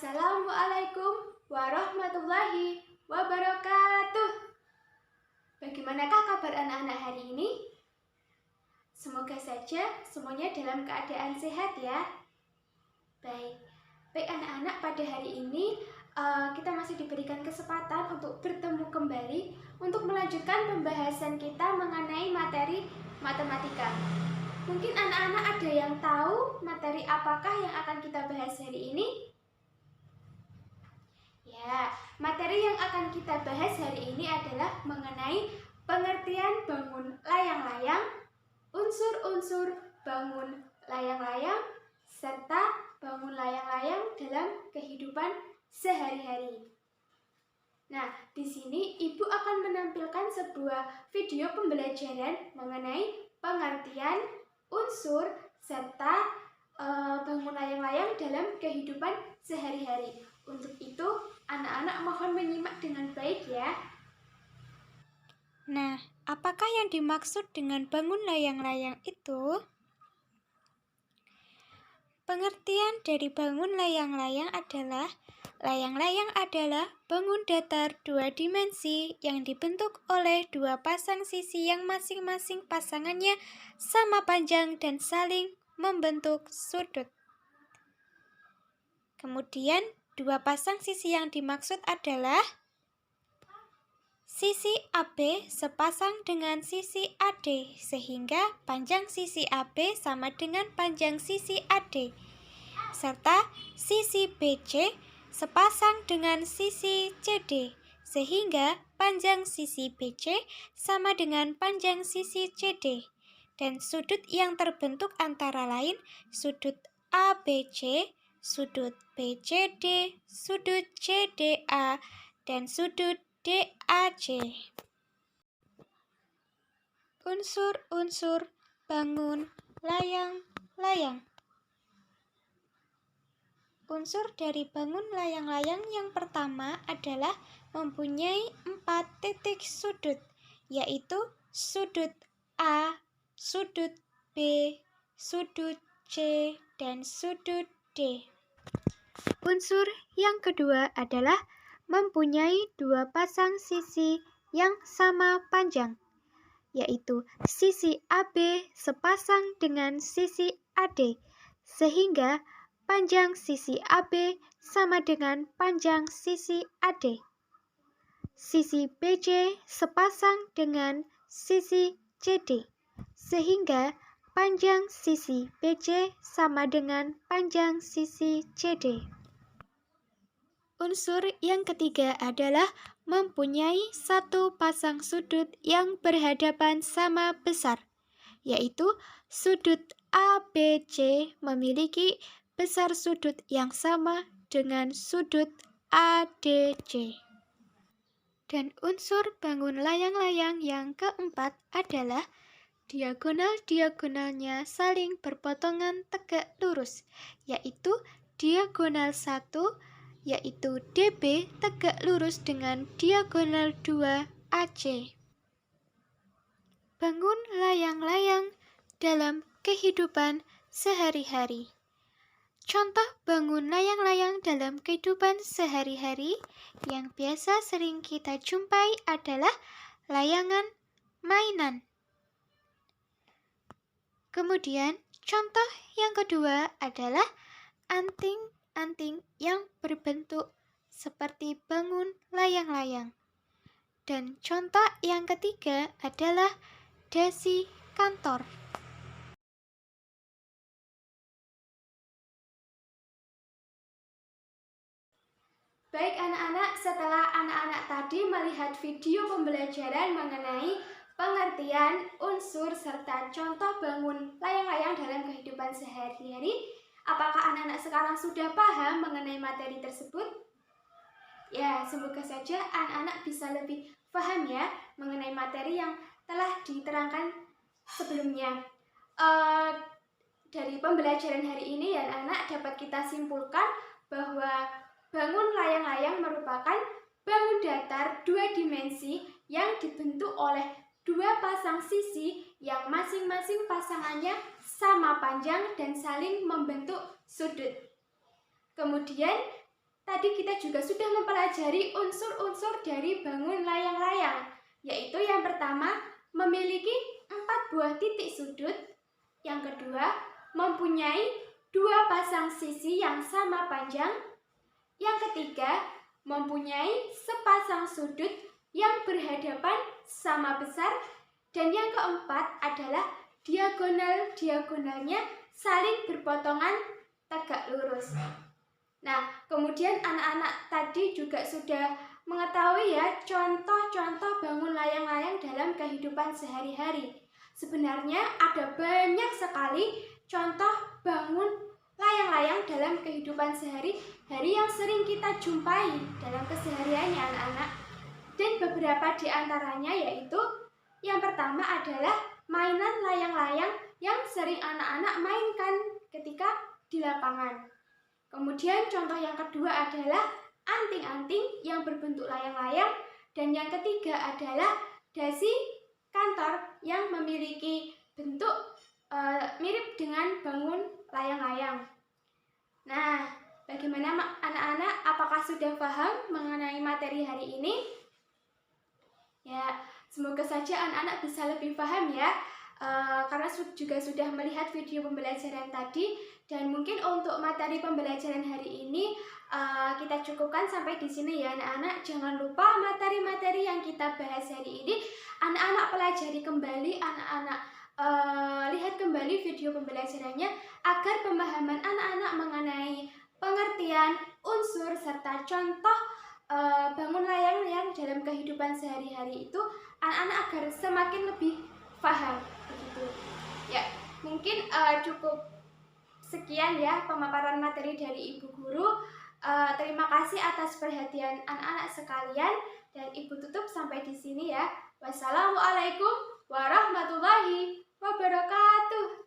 Assalamualaikum warahmatullahi wabarakatuh. Bagaimanakah kabar anak-anak hari ini? Semoga saja semuanya dalam keadaan sehat ya. Baik anak-anak, pada hari ini kita masih diberikan kesempatan untuk bertemu kembali untuk melanjutkan pembahasan kita mengenai materi matematika. Mungkin anak-anak ada yang tahu materi apakah yang akan kita bahas hari ini? Ya, materi yang akan kita bahas hari ini adalah mengenai pengertian bangun layang-layang, unsur-unsur bangun layang-layang, serta bangun layang-layang dalam kehidupan sehari-hari. Nah, di sini Ibu akan menampilkan sebuah video pembelajaran mengenai pengertian unsur serta bangun layang-layang dalam kehidupan sehari-hari. Untuk itu, anak-anak mohon menyimak dengan baik ya. Nah, apakah yang dimaksud dengan bangun layang-layang itu? Pengertian dari bangun layang-layang adalah bangun datar dua dimensi yang dibentuk oleh dua pasang sisi yang masing-masing pasangannya sama panjang dan saling membentuk sudut. Kemudian, dua pasang sisi yang dimaksud adalah sisi AB sepasang dengan sisi AD, sehingga panjang sisi AB sama dengan panjang sisi AD, serta sisi BC sepasang dengan sisi CD, sehingga panjang sisi BC sama dengan panjang sisi CD, dan sudut yang terbentuk antara lain sudut ABC, sudut BCD, sudut CDA, dan sudut DAC. Unsur-unsur bangun layang-layang. Unsur dari bangun layang-layang yang pertama adalah mempunyai 4 titik sudut, yaitu sudut A, sudut B, sudut C, dan sudut D. Unsur yang kedua adalah mempunyai dua pasang sisi yang sama panjang, yaitu sisi AB sepasang dengan sisi AD, sehingga panjang sisi AB sama dengan panjang sisi AD. Sisi BC sepasang dengan sisi CD, sehingga panjang sisi BC sama dengan panjang sisi CD. Unsur yang ketiga adalah mempunyai satu pasang sudut yang berhadapan sama besar, yaitu sudut ABC memiliki besar sudut yang sama dengan sudut ADC. Dan unsur bangun layang-layang yang keempat adalah diagonal-diagonalnya saling berpotongan tegak lurus, yaitu diagonal 1, yaitu DB tegak lurus dengan diagonal 2 AC. Bangun layang-layang dalam kehidupan sehari-hari. Contoh bangun layang-layang dalam kehidupan sehari-hari yang biasa sering kita jumpai adalah layangan mainan. Kemudian, contoh yang kedua adalah anting-anting yang berbentuk seperti bangun layang-layang. Dan contoh yang ketiga adalah dasi kantor. Baik anak-anak, setelah anak-anak tadi melihat video pembelajaran mengenai pengertian unsur serta contoh bangun layang-layang dalam kehidupan sehari-hari, apakah anak-anak sekarang sudah paham mengenai materi tersebut? Ya, semoga saja anak-anak bisa lebih paham ya mengenai materi yang telah diterangkan sebelumnya. Dari pembelajaran hari ini ya anak-anak dapat kita simpulkan bahwa bangun layang-layang merupakan bangun datar dua dimensi yang dibentuk oleh dua pasang sisi yang masing-masing pasangannya sama panjang dan saling membentuk sudut. Kemudian tadi kita juga sudah mempelajari unsur-unsur dari bangun layang-layang, yaitu yang pertama, memiliki 4 buah titik sudut. Yang kedua, mempunyai 2 pasang sisi yang sama panjang. Yang ketiga, mempunyai sepasang sudut yang berhadapan sama besar. Dan yang keempat adalah diagonal-diagonalnya saling berpotongan tegak lurus. Nah, kemudian anak-anak tadi juga sudah mengetahui ya contoh-contoh bangun layang-layang dalam kehidupan sehari-hari. Sebenarnya ada banyak sekali contoh bangun layang-layang dalam kehidupan sehari-hari yang sering kita jumpai dalam kesehariannya anak-anak. Dan beberapa di antaranya yaitu yang pertama adalah mainan layang-layang yang sering anak-anak mainkan ketika di lapangan. Kemudian contoh yang kedua adalah anting-anting yang berbentuk layang-layang. Dan yang ketiga adalah dasi kantor yang memiliki bentuk mirip dengan bangun layang-layang. Nah, bagaimana anak-anak? Apakah sudah paham mengenai materi hari ini? Ya, semoga saja anak-anak bisa lebih paham ya. Karena juga sudah melihat video pembelajaran tadi, dan mungkin untuk materi pembelajaran hari ini kita cukupkan sampai di sini ya anak-anak. Jangan lupa materi-materi yang kita bahas hari ini anak-anak pelajari kembali, anak-anak lihat kembali video pembelajarannya agar pemahaman anak-anak mengenai pengertian, unsur, serta contoh bangun layang-layang dalam kehidupan sehari-hari itu anak-anak agar semakin lebih paham begitu. Ya, mungkin cukup sekian ya pemaparan materi dari Ibu Guru. Terima kasih atas perhatian anak-anak sekalian, dan Ibu tutup sampai di sini ya. Wassalamualaikum warahmatullahi wabarakatuh.